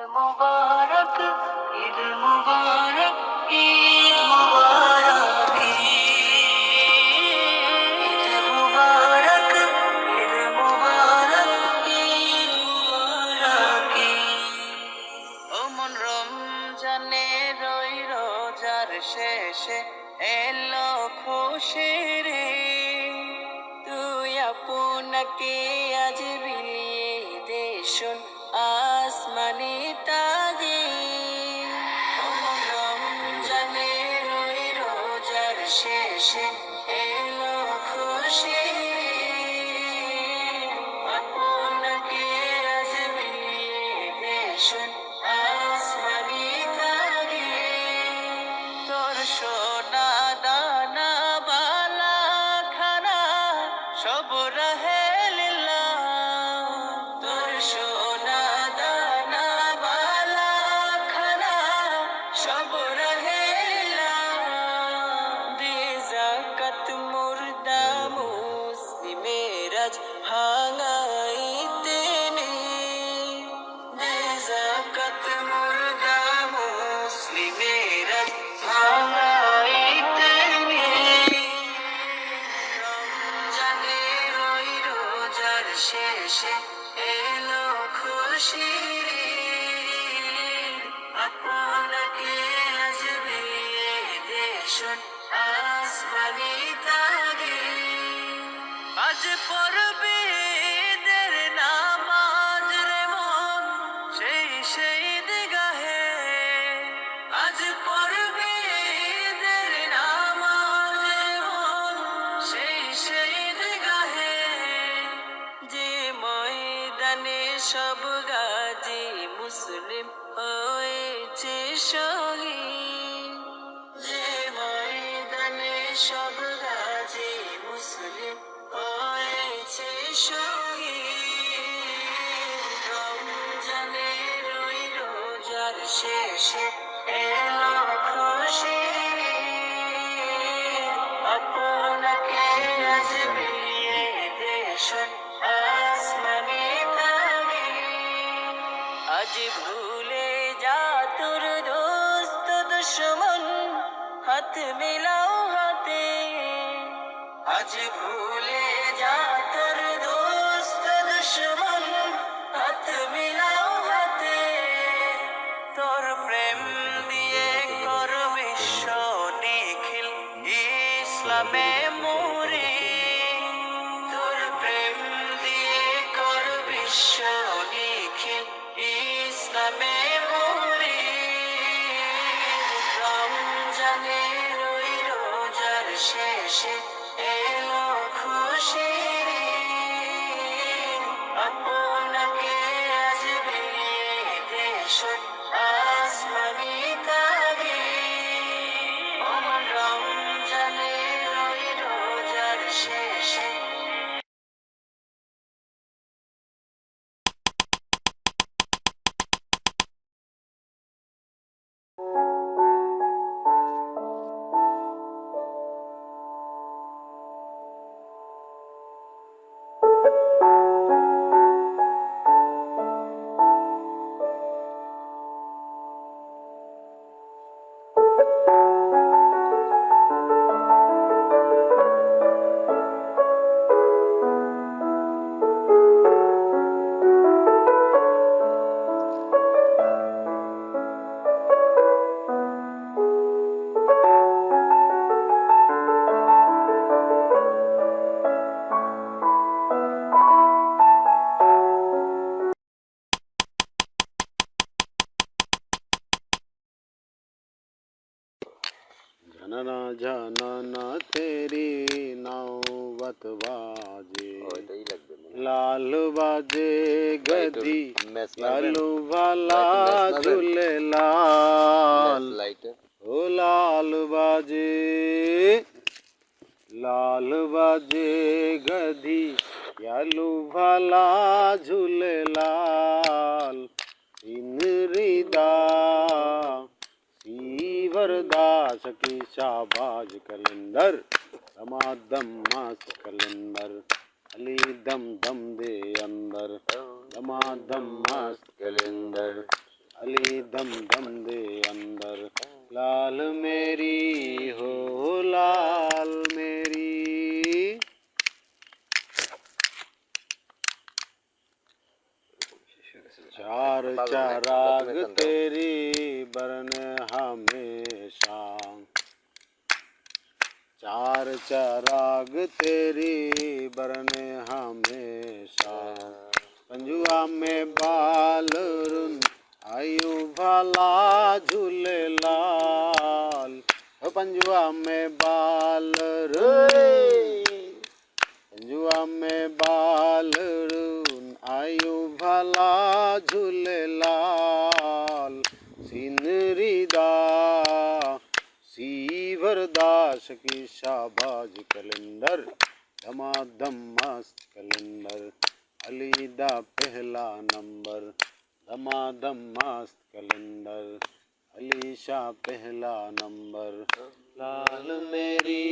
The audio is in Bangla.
मुबारक ईद मुबारक ईद मुबारक ईद मुबारक ईद मुबारक ईद मुबारक ओमन रमजाने রই রোজার শেষে এলো খুশির তুই আপনাকে আজ বিলিয়ে দে শোন আসমানি তাজে রমজানে রই রোজার শেষে এলো খুশির আপনাকে আজ বিলিয়ে দে শোন আসমানি তাজে তোর সোনা দানা বালা খানা সব রহে লীলা তোর সোনা দানা বালা খানা সব রহে লীলা দে যাকাত মুর্দা মুসলিমের আজ ভাঙাইতে নেই দে যাকাত মুর্দা মুসলিমের আজ ভাঙাইতে নেই রমজানে রই রোজার শেষে এলো খুশির আপনাকে আজ বিলিয়ে দে শোন আসমানি তারে আজ পড়বে ঈদের নামাজ রে মন সেই ঈদগাহে আজ পড়বে ঈদের নামাজ রে মন সেই ঈদগাহে যে ময়দানে সব গাজী মুসলিম হয়েছে শহীদ যে ময়দানে সব গাজী মুসলিম হয়েছে শহীদ রমজানে রই রোজার শেষে এলো খুশির আপনাকে আজ বিলিয়ে দে শোন আসমানি তারে আজ ভুলে যা তোর দোস্ত দুশ্মন হাত মিলাও হাতে আজ ভুলে যা তোর দোস্ত দুশ্মন হাত মিলাও হাতে তোর প্রেম দিয়ে কর বিশ্ব নিখিল ইসলামে মোরে তোর প্রেম দিয়ে কর বিশ্ব নিখিল ইসলামে মোরে রমজানে রই রোজার শেষে এলো খুশির আপনাকে আজ বিলিয়ে দে শোন আসমানি তারে রমজানে রই রোজার শেষে জানানা জানানা তেরি নৌবত বাজে লাল বাজে গদি লালু ভালা ঝুলে লাল ও লাল বাজে গদি লালু ভালা ঝুলে লাল ইনরিदा वरदास की शाबाज कलंदर दमादम मस्त कलंदर अली दम दम दे अंदर दमादम मस्त कलंदर अली दम दम दे अंदर लाल मेरी हो लाल मेरी। चार चराग तेरी बरन हमेशा, चार चराग तेरी बरन हमेशा। पंजुआ में बाल रुन आयु भला झूलेलाल, पंजुआ में बाल रुन, पंजुआ में बाल रुन आयु भला झूलेलाल। सिनरीदा सीवर दास की शाबाज कैलेंडर, धमाधम मस्त कैलेंडर, अली दा पहला नंबर, धमाधम मस्त कैलेंडर, अली शाह पहला नंबर। लाल मेरी